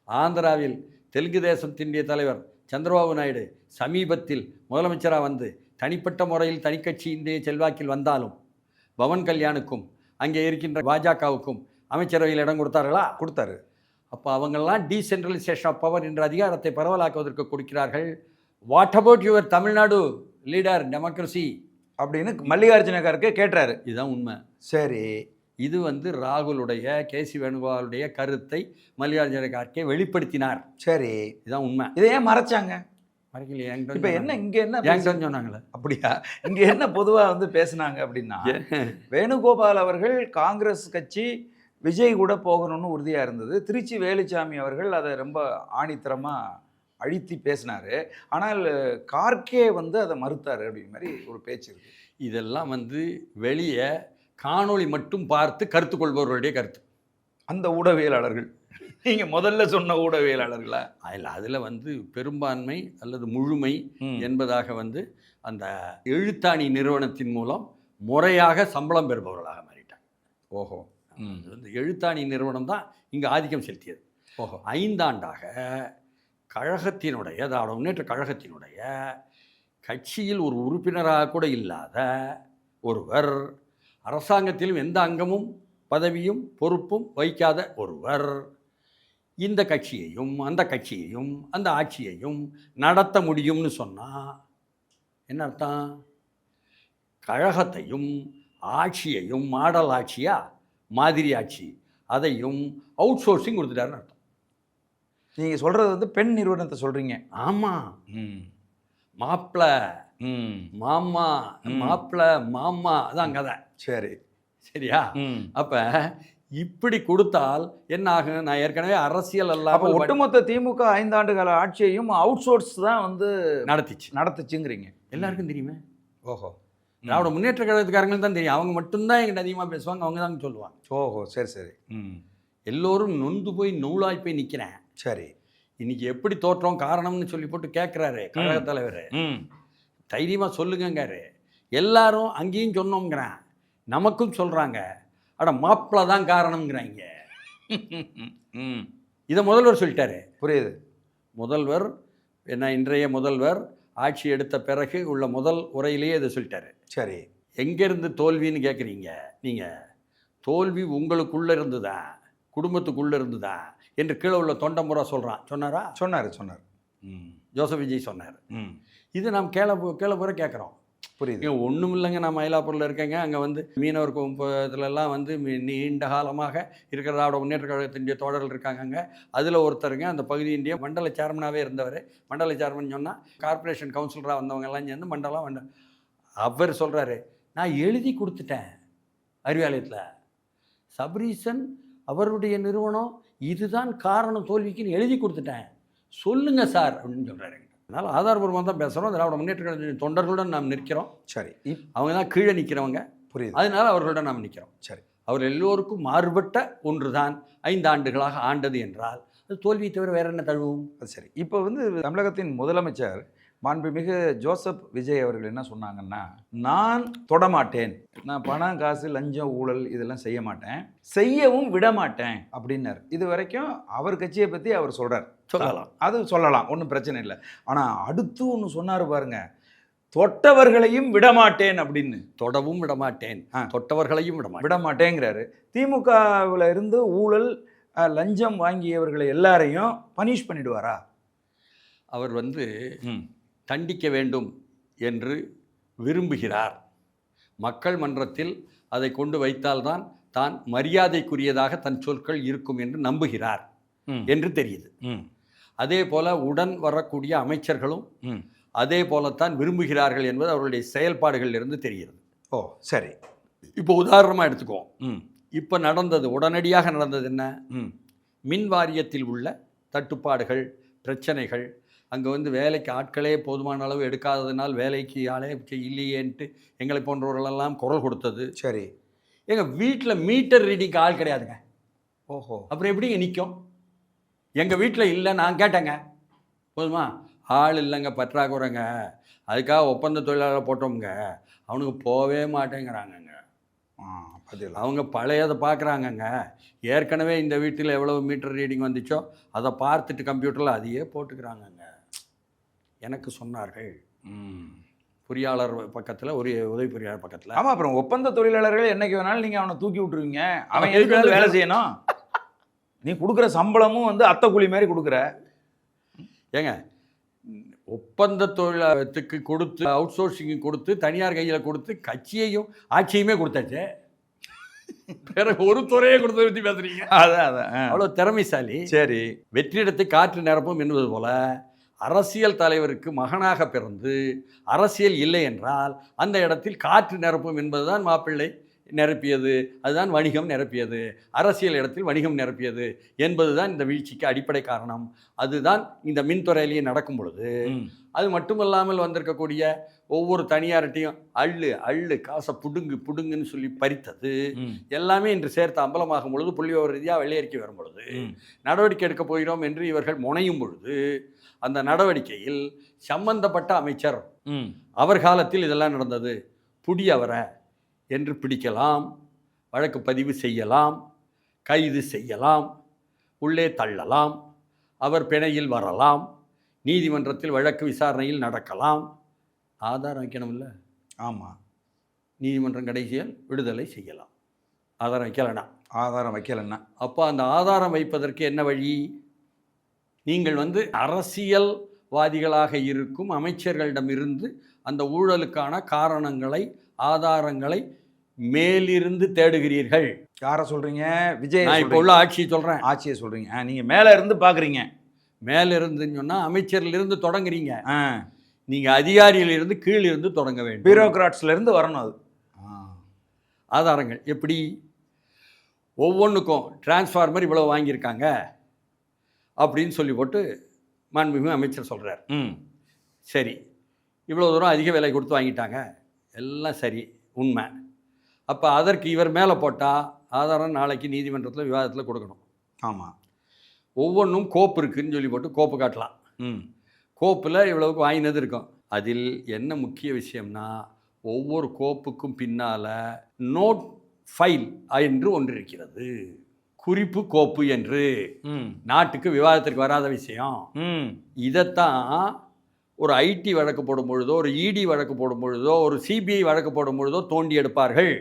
ஆந்திராவில் தெலுங்கு தேசத்தினுடைய தலைவர் சந்திரபாபு நாயுடு சமீபத்தில் முதலமைச்சராக வந்து தனிப்பட்ட முறையில் தனிக்கட்சியினுடைய செல்வாக்கில் வந்தாலும் பவன் கல்யாணுக்கும் அங்கே இருக்கின்ற பாஜகவுக்கும் அமைச்சரவையில் இடம் கொடுத்தார்களா? கொடுத்தாரு. அப்போ அவங்கெல்லாம் டீசென்ட்ரலைசேஷன் ஆஃப் பவர் என்ற அதிகாரத்தை பரவலாக்குவதற்கு கொடுக்கிறார்கள். What about your Tamil Nadu leader democracy அப்படின்னு மல்லிகார்ஜுன கார்கே கேட்டாரு. இதுதான் உண்மை. சரி. இது வந்து ராகுலுடைய கேசி வேணுகோபாலுடைய கருத்தை மல்லிகார்ஜுன கார்கே வெளிப்படுத்தினார். சரி, இதுதான் உண்மை. இதை ஏன் மறைச்சாங்க? மறைக்கலையே. இப்போ என்ன இங்கே என்ன சொன்னாங்களே? அப்படியா? இங்கே என்ன பொதுவாக வந்து பேசுனாங்க அப்படின்னா, வேணுகோபால் அவர்கள் காங்கிரஸ் கட்சி விஜய் கூட போகணும்னு உறுதியாக இருந்தது. திருச்சி வேலுச்சாமி அவர்கள் அதை ரொம்ப ஆணித்தரமாக அழித்து பேசினார். ஆனால் கார்கே வந்து அதை மறுத்தார் அப்படிங்கிற மாதிரி ஒரு பேச்சு இருக்குது. இதெல்லாம் வந்து வெளியே காணொளி மட்டும் பார்த்து கருத்து கொள்பவர்களுடைய கருத்து. அந்த ஊடகவியலாளர்கள் நீங்கள் முதல்ல சொன்ன ஊடகவியலாளர்களா? அதில் வந்து பெரும்பான்மை அல்லது முழுமை என்பதாக வந்து அந்த எழுத்தாணி நிறுவனத்தின் மூலம் முறையாக சம்பளம் பெறுபவர்களாக மாறிட்டாங்க. ஓஹோ. வந்து எழுத்தாணி நிறுவனம் தான் இங்கே ஆதிக்கம் செலுத்தியது. ஓஹோ. 5 ஆண்டாக கழகத்தினுடைய திராவிட முன்னேற்ற கழகத்தினுடைய கட்சியில் ஒரு உறுப்பினராக கூட இல்லாத ஒருவர், அரசாங்கத்திலும் எந்த அங்கமும் பதவியும் பொறுப்பும் வைக்காத ஒருவர் இந்த கட்சியையும் அந்த கட்சியையும் அந்த ஆட்சியையும் நடத்த முடியும்னு சொன்னால் என்ன அர்த்தம்? கழகத்தையும் ஆட்சியையும் மாடல் ஆட்சியா மாதிரி ஆட்சி அதையும் அவுட் சோர்சிங் கொடுத்துட்டாருன்னு அர்த்தம். நீங்கள் சொல்கிறது வந்து பெண் நிறுவனத்தை சொல்கிறீங்க. ஆமாம். மாப்பிள்ள மாமா, மாப்பிள்ள மாமா, அதான் கதை. சரி, சரியா? அப்போ இப்படி கொடுத்தால் என்ன ஆகும்? நான் ஏற்கனவே அரசியல் அப்போ ஒட்டுமொத்த திமுக 5 ஆண்டு கால ஆட்சியையும் அவுட் சோர்ஸ் தான் வந்து நடத்துச்சுங்கிறீங்க. எல்லாருக்கும் தெரியுமே. ஓஹோ. திராவிட முன்னேற்ற கழகத்துக்காரங்களுக்கு தான் தெரியும். அவங்க மட்டும்தான் எங்கிட்ட அதிகமாக பேசுவாங்க, அவங்க தான் சொல்லுவாங்க. ஓஹோ, சரி சரி. எல்லோரும் நொந்து போய் நூலாய் போய் நிற்கிறேன். சரி. இன்னைக்கு எப்படி தோற்றோம் காரணம்னு சொல்லி போட்டு கேட்குறாரு கழக தலைவர். தைரியமாக சொல்லுங்காரு. எல்லாரும் அங்கேயும் சொன்னோங்கிறேன், நமக்கும் சொல்கிறாங்க. அட மாப்பிள்ள தான் காரணம்ங்கிறாங்க. இதை முதல்வர் சொல்லிட்டாரு. புரியுது. முதல்வர் என்ன, இன்றைய முதல்வர் ஆட்சி எடுத்த பிறகு உள்ள முதல் உரையிலேயே இதை சொல்லிட்டாரு. சரி. எங்கேருந்து தோல்வின்னு கேட்குறீங்க நீங்கள்? தோல்வி உங்களுக்குள்ளே இருந்துதா, குடும்பத்துக்குள்ளே இருந்துதா என்று கீழே உள்ள தொண்டமுறை சொன்னாரா? சொன்னார். ஜோசப் விஜய் சொன்னார். இது நாம் கேள கேட்குறோம். புரியுது. இங்கே ஒன்றும் இல்லைங்க, நான் மயிலாப்பூரில் இருக்கேங்க. அங்கே வந்து மீனவர் இதுலலாம் வந்து நீண்ட காலமாக இருக்கிற திராவிட முன்னேற்ற கழகத்தினுடைய தோழர்கள் இருக்காங்க அங்கே. அதில் ஒருத்தருங்க அந்த பகுதியினுடைய மண்டல சேர்மனாகவே இருந்தவர். மண்டல சேர்மன் சொன்னால் கார்ப்பரேஷன் கவுன்சிலராக வந்தவங்கெல்லாம் சேர்ந்து மண்டலம் அவர் சொல்கிறாரு, நான் எழுதி கொடுத்துட்டேன் அறிவாலயத்தில். சபரீசன் அவருடைய நிறுவனம் இதுதான் காரணம் தோல்விக்குன்னு எழுதி கொடுத்துட்டேன், சொல்லுங்க சார் அப்படின்னு சொல்கிறாரு. அதனால் ஆதாரபூர்வமாக தான் பேசுகிறோம். திராவிட முன்னேற்ற கழகத்தின் தொண்டர்களுடன் நாம் நிற்கிறோம். சரி, அவங்க தான் கீழே நிற்கிறவங்க. புரியுது. அதனால அவர்களுடன் நாம் நிற்கிறோம். சரி, அவர் எல்லோருக்கும் மாறுபட்ட ஒன்று தான் 5 ஆண்டுகளாக ஆண்டது என்றால் அது தோல்வியை தவிர வேற என்ன தழுவும்? அது சரி. இப்போ வந்து தமிழகத்தின் முதலமைச்சர் மாண்புமிகு ஜோசப் விஜய் அவர்கள் என்ன சொன்னாங்கன்னா, நான் தொடமாட்டேன், நான் பணம் காசு லஞ்சம் ஊழல் இதெல்லாம் செய்ய மாட்டேன், செய்யவும் விட மாட்டேன் அப்படின்னார். இது வரைக்கும் அவர் கட்சியை பற்றி அவர் சொல்கிறார், சொல்லலாம், அது சொல்லலாம், ஒன்றும் பிரச்சனை இல்லை. ஆனால் அடுத்து ஒன்று சொன்னார் பாருங்க, தொட்டவர்களையும் விடமாட்டேன் அப்படின்னு. தொடவும் விடமாட்டேன், தொட்டவர்களையும் விடமாட்டேங்கிறாரு. திமுகவில் இருந்து ஊழல் லஞ்சம் வாங்கியவர்களை எல்லாரையும் பனிஷ் பண்ணிடுவாரா? அவர் வந்து தண்டிக்க வேண்டும் என்று விரும்புகிறார். மக்கள் மன்றத்தில் அதை கொண்டு வைத்தால்தான் தான் மரியாதைக்குரியதாக தன் சொற்கள் இருக்கும் என்று நம்புகிறார் என்று தெரியுது. அதே போல உடன் வரக்கூடிய அமைச்சர்களும் அதே போலத்தான் விரும்புகிறார்கள் என்பது அவர்களுடைய செயல்பாடுகளில் இருந்து தெரிகிறது. ஓ சரி. இப்போ உதாரணமாக எடுத்துக்குவோம். இப்போ நடந்தது, உடனடியாக நடந்தது என்ன? மின் வாரியத்தில் உள்ள தட்டுப்பாடுகள், பிரச்சனைகள், அங்கே வந்து வேலைக்கு ஆட்களே போதுமான அளவு எடுக்காததுனால் வேலைக்கு ஆளே இல்லையேன்ட்டு எங்களை போன்றவர்களெல்லாம் குரல் கொடுத்தது. சரி. எங்கள் வீட்டில் மீட்டர் ரீடிங்க்கு ஆள் கிடையாதுங்க. ஓஹோ. அப்புறம் எப்படிங்க நிற்கும்? எங்கள் வீட்டில் இல்லை, நான் கேட்டேங்க, போதுமா? ஆள் இல்லைங்க, பற்றாக்குறைங்க, அதுக்காக ஒப்பந்த தொழிலாளர் போட்டோம்ங்க, அவனுக்கு போகவே மாட்டேங்கிறாங்கங்க. அவங்க பழையதை பார்க்குறாங்கங்க. ஏற்கனவே இந்த வீட்டில் எவ்வளவு மீட்டர் ரீடிங் வந்துச்சோ அதை பார்த்துட்டு கம்ப்யூட்டரில் அதையே போட்டுக்கிறாங்கங்க எனக்கு சொன்னார்கள். பொறியாளர் பக்கத்தில், ஒரு உதவி பொறியாளர் பக்கத்தில். ஆமாம், அப்புறம் ஒப்பந்த தொழிலாளர்கள் என்னைக்கு வேணாலும் நீங்கள் அவனை தூக்கி விட்டுருவீங்க, அவன் எதுக்கு வந்து வேலை செய்யணும்? நீ கொடுக்குற சம்பளமும் வந்து அத்தை கூலி மாதிரி கொடுக்குற. ஏங்க, ஒப்பந்த தொழிலாளத்துக்கு கொடுத்து, அவுட் சோர்சிங்கு கொடுத்து, தனியார் கையில் கொடுத்து, கட்சியையும் ஆட்சியுமே கொடுத்தாச்சு. பிறகு ஒரு துறையை கொடுத்த பற்றி பேசுறீங்க. அதான் அவ்வளோ திறமைசாலி. சரி. வெற்றிடத்தை காற்று நிரப்பும் என்பது போல அரசியல் தலைவருக்கு மகனாக பிறந்து அரசியல் இல்லை என்றால் அந்த இடத்தில் காற்று நிரப்பும் என்பதுதான் மாப்பிள்ளை நிரப்பியது, அதுதான் வணிகம் நிரப்பியது, அரசியல் இடத்தில் வணிகம் நிரப்பியது என்பதுதான் இந்த வீழ்ச்சிக்கு அடிப்படை காரணம். அதுதான் இந்த மின்துறையிலேயே நடக்கும் பொழுது அது மட்டுமல்லாமல் வந்திருக்கக்கூடிய ஒவ்வொரு தனியார்ட்டையும் அள்ளு காசை புடுங்குன்னு சொல்லி பறித்தது எல்லாமே இன்று சேர்த்து அம்பலமாகும் பொழுது, புள்ளிவிவர ரீதியாக வெள்ளையறிக்கை வரும் பொழுது, நடவடிக்கை எடுக்க போகிறோம் என்று இவர்கள் முனையும் பொழுது, அந்த நடவடிக்கையில் சம்பந்தப்பட்ட அமைச்சர் அவர் காலத்தில் இதெல்லாம் நடந்தது, புடி அவரை என்று பிடிக்கலாம், வழக்கு பதிவு செய்யலாம், கைது செய்யலாம், உள்ளே தள்ளலாம், அவர் பிணையில் வரலாம், நீதிமன்றத்தில் வழக்கு விசாரணையில் நடக்கலாம். ஆதாரம் வைக்கணும்ல? ஆமாம். நீதிமன்றம் கடைசியில் விடுதலை செய்யலாம், ஆதாரம் வைக்கலைன்னா. அப்போ அந்த ஆதாரம் வைப்பதற்கு என்ன வழி? நீங்கள் வந்து அரசியல்வாதிகளாக இருக்கும் அமைச்சர்களிடமிருந்து அந்த ஊழலுக்கான காரணங்களை, ஆதாரங்களை மேலிருந்து தேடுகிறீர்கள். யாரை சொல்கிறீங்க? விஜய். நான் இப்போ உள்ள ஆட்சியை சொல்கிறேன். ஆட்சியை சொல்கிறீங்க. நீங்கள் மேலே இருந்து பார்க்குறீங்க. மேலே இருந்துன்னு சொன்னால் அமைச்சர்லேருந்து தொடங்குறீங்க. நீங்கள் அதிகாரியிலிருந்து கீழிருந்து தொடங்க வேண்டும். பியூரோக்ராட்ஸ்லேருந்து வரணும். அது ஆதாரங்கள் எப்படி? ஒவ்வொன்றுக்கும் டிரான்ஸ்ஃபார்மர் இவ்வளோ வாங்கியிருக்காங்க அப்படின்னு சொல்லி போட்டு மாண்புமிகு அமைச்சர் சொல்கிறார். சரி, இவ்வளோ தூரம் அதிக விலை கொடுத்து வாங்கிட்டாங்க, எல்லாம் சரி, உண்மை. அப்போ அதற்கு இவர் மேலே போட்டால் ஆதாரம் நாளைக்கு நீதிமன்றத்தில் விவாதத்தில் கொடுக்கணும். ஆமாம். ஒவ்வொன்றும் கோப்பு இருக்குதுன்னு சொல்லி போட்டு கோப்பு காட்டலாம். கோப்பில் இவ்வளவுக்கு வாங்கினது இருக்கும். அதில் என்ன முக்கிய விஷயம்னா, ஒவ்வொரு கோப்புக்கும் பின்னால் நோட் ஃபைல் என்று ஒன்று இருக்கிறது, குறிப்பு கோப்பு என்று. நாட்டுக்கு விவாதத்திற்கு வராத விஷயம். இதைத்தான் ஒரு ஐடி வழக்கு போடும் பொழுதோ, ஒரு இடி வழக்கு போடும் பொழுதோ, ஒரு சிபிஐ வழக்கு போடும் பொழுதோ தோண்டி எடுப்பார்கள்.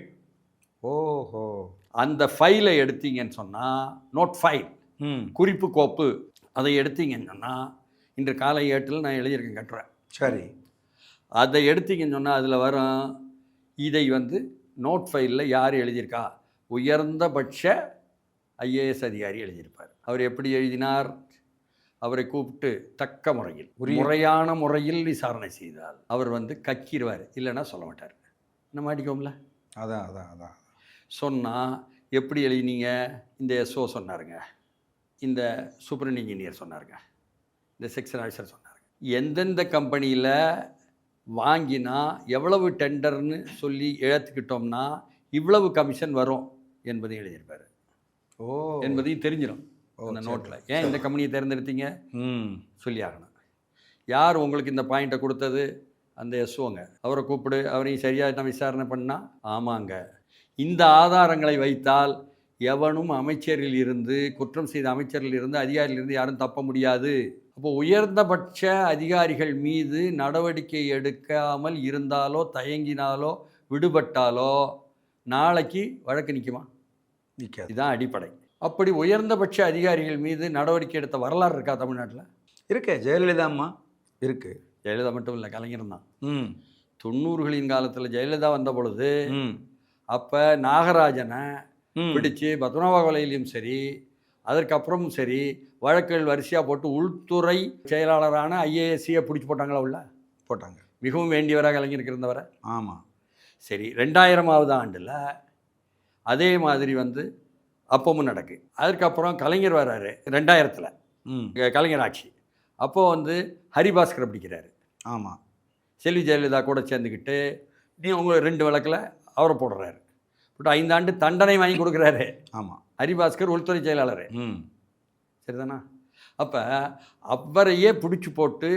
ஓஹோ. அந்த ஃபைலை எடுத்தீங்கன்னு சொன்னால், நோட் ஃபைல், குறிப்பு கோப்பு, அதை எடுத்தீங்கன்னு சொன்னால், இன்று காலை 8 நான் எழுதியிருக்கேன் கட்டுறேன். சரி. அதை எடுத்தீங்கன்னு சொன்னால் அதில் வரும், இதை வந்து நோட் ஃபைலில் யார் எழுதியிருக்கா, உயர்ந்தபட்ச ஐஏஎஸ் அதிகாரி எழுதியிருப்பார். அவர் எப்படி எழுதினார், அவரை கூப்பிட்டு தக்க முறையில் முறையான முறையில் விசாரணை செய்தால் அவர் வந்து கக்கிடுவார், இல்லைன்னா சொல்ல மாட்டார். என்ன மாட்டிக்கோம்ல. அதான் சொன்னால் எப்படி எழுதினீங்க, இந்த எஸ்ஓ சொன்னாருங்க, இந்த சூப்பரண்ட் இன்ஜினியர் சொன்னாருங்க, இந்த செக்ஷன் ஆஃபீஸர் சொன்னாருங்க, எந்தெந்த கம்பெனியில் வாங்கினா எவ்வளவு டெண்டர்னு சொல்லி இழத்துக்கிட்டோம்னா இவ்வளவு கமிஷன் வரும் என்பதையும் எழுதியிருப்பார். என்பதையும் தெரிஞ்சிடும் அந்த நோட்டில். ஏன் இந்த கம்பெனியை தேர்ந்தெடுத்தீங்க சொல்லி ஆகணும். யார் உங்களுக்கு இந்த பாயிண்ட்டை கொடுத்தது, அந்த எஸ்ஓங்க, அவரை கூப்பிடு, அவரையும் சரியாக நான் விசாரணை பண்ணால் ஆமாங்க. இந்த ஆதாரங்களை வைத்தால் எவனும் அமைச்சரில் இருந்து, குற்றம் செய்த அமைச்சரில் இருந்து, அதிகாரியிலிருந்து யாரும் தப்ப முடியாது. அப்போ உயர்ந்தபட்ச அதிகாரிகள் மீது நடவடிக்கை எடுக்காமல் இருந்தாலோ, தயங்கினாலோ, விடுபட்டாலோ நாளைக்கு வழக்கு நிற்குமா? நிற்காது. இதுதான் அடிப்படை. அப்படி உயர்ந்தபட்ச அதிகாரிகள் மீது நடவடிக்கை எடுத்த வரலாறு இருக்கா தமிழ்நாட்டில்? இருக்கு. ஜெயலலிதா அம்மா இருக்கு. ஜெயலலிதா மட்டும் இல்லை, கலைஞர் தான். 90களின் காலத்தில் ஜெயலலிதா வந்த பொழுது அப்போ நாகராஜனை பிடிச்சு பத்மநாப கொலையிலையும் சரி, அதற்கப்புறமும் சரி, வழக்குகள் வரிசையாக போட்டு உள்துறை செயலாளரான ஐஏஎஸ்சியை பிடிச்சி போட்டாங்களா? உள்ள போட்டாங்க. மிகவும் வேண்டியவராக கலைஞருக்கு இருந்தவரை. ஆமாம். சரி, 2000ஆவது ஆண்டில் அதே மாதிரி வந்து அப்பவும் நடக்கு. அதுக்கப்புறம் கலைஞர் வர்றாரு 2000, கலைஞர் ஆட்சி. அப்போது வந்து ஹரிபாஸ்கர் பிடிக்கிறாரு. ஆமாம். செல்வி ஜெயலலிதா கூட சேர்ந்துக்கிட்டு நீ உங்களை 2 வழக்கில் அவரை போடுறாரு. பட் 5 ஆண்டு தண்டனை வாங்கி கொடுக்குறாரு. ஆமாம். ஹரிபாஸ்கர் உள்துறை செயலாளர். சரிதானா? அப்போ அவரையே பிடிச்சி போட்டு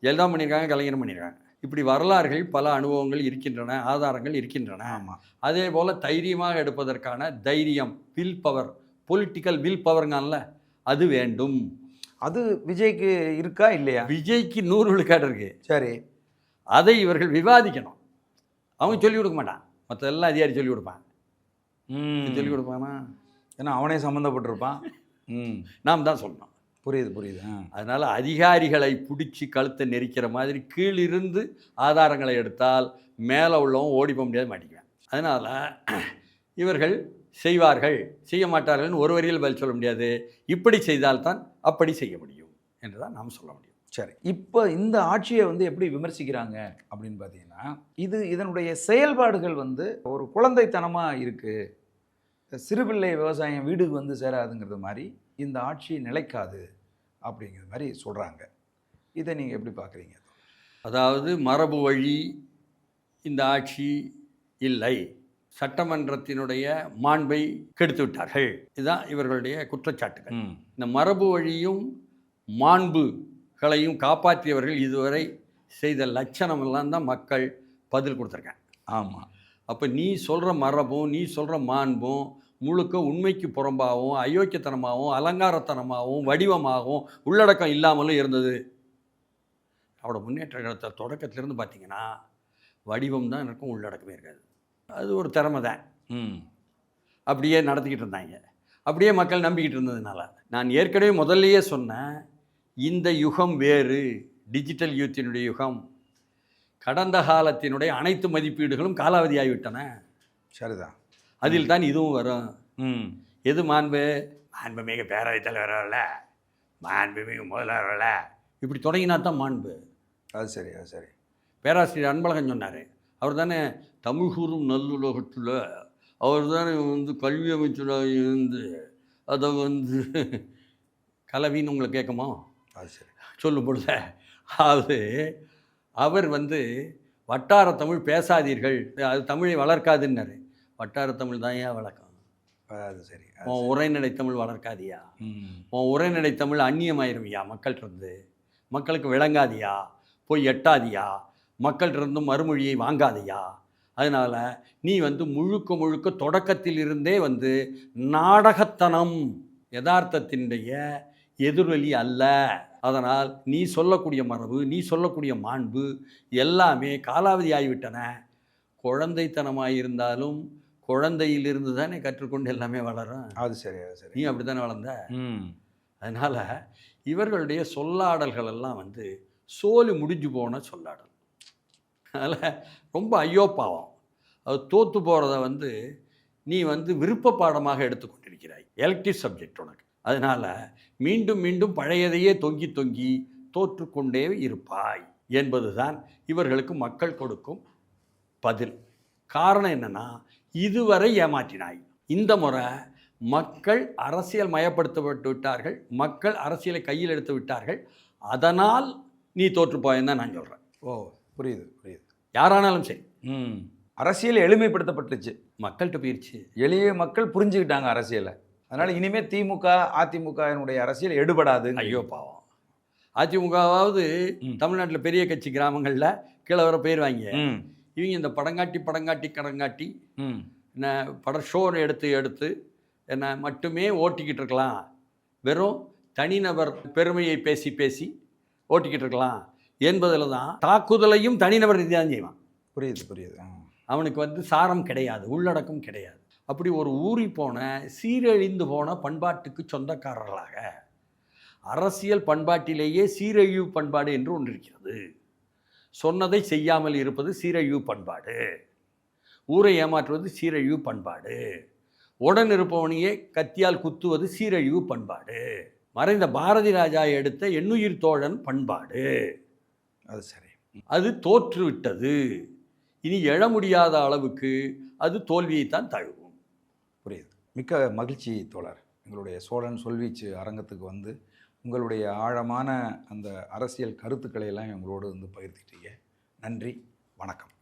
ஜெயலலிதா பண்ணியிருக்காங்க, கலைஞர் பண்ணியிருக்காங்க. இப்படி வரலாறுகள், பல அனுபவங்கள் இருக்கின்றன, ஆதாரங்கள் இருக்கின்றன. ஆமாம். அதே போல் தைரியமாக எடுப்பதற்கான தைரியம், வில் பவர், பொலிட்டிக்கல் வில் பவர்ங்கான்ல, அது வேண்டும். அது விஜய்க்கு இருக்கா இல்லையா? விஜய்க்கு 100 விழுக்காடு இருக்கு. சரி, அதை இவர்கள் விவாதிக்கணும். அவங்க சொல்லிக் கொடுக்க மாட்டான், மற்ற எல்லாம் அதிகாரி சொல்லிக் கொடுப்பான். சொல்லிக் கொடுப்பானா? ஏன்னா அவனே சம்மந்தப்பட்டிருப்பான். நாம் தான் சொல்லணும். புரியுது. அதனால் அதிகாரிகளை பிடிச்சி கழுத்தை நெரிக்கிற மாதிரி கீழிருந்து ஆதாரங்களை எடுத்தால் மேலே உள்ளவன் ஓடி போக முடியாது, மாட்டிக்குவேன். அதனால் இவர்கள் செய்வார்கள், செய்ய மாட்டார்கள்னு ஒரு வரியில் பதில் சொல்ல முடியாது. இப்படி செய்தால்தான் அப்படி செய்ய முடியும் என்று தான் நாம் சொல்ல முடியும். சரி, இப்போ இந்த ஆட்சியை வந்து எப்படி விமர்சிக்கிறாங்க அப்படின்னு பார்த்தீங்கன்னா, இதனுடைய செயல்பாடுகள் வந்து ஒரு குழந்தைத்தனமாக இருக்குது, சிறுபிள்ளை விவசாயம் வீடுக்கு வந்து சேராதுங்கிறது மாதிரி, இந்த ஆட்சி நிலைக்காது அப்படிங்கிற மாதிரி சொல்கிறாங்க. இதை நீங்கள் எப்படி பார்க்குறீங்க? அதாவது மரபு வழி இந்த ஆட்சி இல்லை, சட்டமன்றத்தினுடைய மாண்பை கெடுத்து விட்டார்கள், இதுதான் இவர்களுடைய குற்றச்சாட்டுகள். இந்த மரபு வழியும் மாண்புகளையும் காப்பாற்றியவர்கள் இதுவரை செய்த லட்சணமெல்லாம் தான் மக்கள் பதில் கொடுத்துருக்காங்க. ஆமாம். அப்போ நீ சொல்கிற மரபும் நீ சொல்கிற மாண்பும் முழுக்க உண்மைக்கு புறம்பாகவும், அயோக்கியத்தனமாகவும், அலங்காரத்தனமாகவும், வடிவமாகவும், உள்ளடக்கம் இல்லாமலும் இருந்தது. அவரோட முன்னேற்ற கழகத்தை தொடக்கத்திலேருந்து பார்த்தீங்கன்னா வடிவம் தான் இருக்கும், உள்ளடக்கமே இருக்காது. அது ஒரு திறமை தான். அப்படியே நடத்திக்கிட்டு இருந்தாங்க. அப்படியே மக்கள் நம்பிக்கிட்டு இருந்ததுனால, நான் ஏற்கனவே முதல்லையே சொன்னேன், இந்த யுகம் வேறு, டிஜிட்டல் யூத்தினுடைய யுகம். கடந்த காலத்தினுடைய அனைத்து மதிப்பீடுகளும் காலாவதி ஆகிவிட்டன. சரிதான். அதில் தான் இதுவும் வரும். எது மாண்பு? மாண்புமிகு பேரவைத் தலைவர் வரல, மாண்புமிகு முதல்வர் வரல, இப்படி தொடங்கினா தான் மாண்பு. அது சரி. பேராசிரியர் அன்பழகன் சொன்னார், அவர் தானே தமிழ் கூறும் நல்லுலகத்தில் அவர் தானே வந்து கல்வி அமைச்சராக இருந்து அதை வந்து கலவின்னு உங்களை கேட்குமோ? அது சரி. சொல்லும் பொழுது அது அவர் வந்து வட்டார தமிழ் பேசாதீர்கள், அது தமிழை வளர்க்காதுன்னாரு. வட்டார தமிழ் தான் ஏன் வளர்க்கும்? அது சரி. உன் உரைநடை தமிழ் வளர்க்காதியா? உன் உரைநடை தமிழ் அந்நியமாயிருவியா? மக்கள்கிட்ட மக்களுக்கு விளங்காதியா? போய் எட்டாதியா? மக்கள்கிட்ட மறுமொழியை வாங்காதியா? அதனால் நீ வந்து முழுக்க தொடக்கத்தில் இருந்தே வந்து நாடகத்தனம், யதார்த்தத்தினுடைய எதிரொலி அல்ல. அதனால் நீ சொல்லக்கூடிய மரபு, நீ சொல்லக்கூடிய மாண்பு எல்லாமே காலாவதி ஆகிவிட்டன. குழந்தைத்தனமாக இருந்தாலும் குழந்தையிலிருந்து தானே கற்றுக்கொண்டு எல்லாமே வளரும். அது சரி. நீ அப்படி தானே வளர்ந்த. அதனால் இவர்களுடைய சொல்லாடல்கள் எல்லாம் வந்து சோலி முடிஞ்சு போன சொல்லாடல். அதில் ரொம்ப ஐயோ பாவம். அது தோற்று போகிறத வந்து நீ வந்து விருப்ப பாடமாக எடுத்துக்கொண்டிருக்கிறாய். எலக்டிவ் சப்ஜெக்ட் உனக்கு. அதனால் மீண்டும் மீண்டும் பழையதையே தொங்கி தொங்கி தோற்றுக்கொண்டே இருப்பாய் என்பதுதான் இவர்களுக்கு மக்கள் கொடுக்கும் பதில். காரணம் என்னன்னா, இதுவரை ஏமாற்றினாய். இந்த முறை மக்கள் அரசியல் மயப்படுத்தப்பட்டு விட்டார்கள். மக்கள் அரசியலை கையில் எடுத்து விட்டார்கள். அதனால் நீ தோற்றுப்போயன்னு தான் நான் சொல்கிறேன். ஓ, புரியுது புரியுது. யாரானாலும் சரி. அரசியல் எளிமைப்படுத்தப்பட்டுச்சு, மக்கள்கிட்ட போயிடுச்சு. எளிய மக்கள் புரிஞ்சுக்கிட்டாங்க அரசியலை. அதனால இனிமேல் திமுக அதிமுகவினுடைய அரசியல் எடுபடாது. ஐயோ பாவம். அதிமுகவாவது தமிழ்நாட்டில் பெரிய கட்சி கிராமங்களில் கீழே வர போயிடுவாங்க. இவங்க இந்த படங்காட்டி என்ன பட ஷோன்னு எடுத்து என்ன மட்டுமே ஓட்டிக்கிட்டு இருக்கலாம். வெறும் தனிநபர் பெருமையை பேசி பேசி ஓட்டிக்கிட்டு இருக்கலாம் என்பதில் தான் தாக்குதலையும் தனிநபர் ரீதியாக செய்வான். புரியுது. அவனுக்கு வந்து சாரம் கிடையாது, உள்ளடக்கம் கிடையாது. அப்படி ஒரு ஊறி போன சீரழிந்து போன பண்பாட்டுக்கு சொந்தக்காரர்களாக அரசியல் பண்பாட்டிலேயே சீரழிவு பண்பாடு என்று ஒன்று இருக்கிறது. சொன்னதை செய்யாமல் இருப்பது சீரழிவு பண்பாடு. ஊரை ஏமாற்றுவது சீரழிவு பண்பாடு. உடன் இருப்பவனையே கத்தியால் குத்துவது சீரழிவு பண்பாடு. மறைந்த பாரதி ராஜா எடுத்த எண்ணுயிர் தோழன் பண்பாடு. அது சரி, அது தோற்றுவிட்டது. இனி எழ முடியாத அளவுக்கு அது தோல்வியைத்தான் தழுவும். புரியுது. மிக்க மகிழ்ச்சி தோழர். எங்களுடைய சோழன் சொல்வீச்சு அரங்கத்துக்கு வந்து உங்களுடைய ஆழமான அந்த அரசியல் கருத்துக்களை எல்லாம் எங்களோடு வந்து பகிர்ந்துட்டீங்க. நன்றி, வணக்கம்.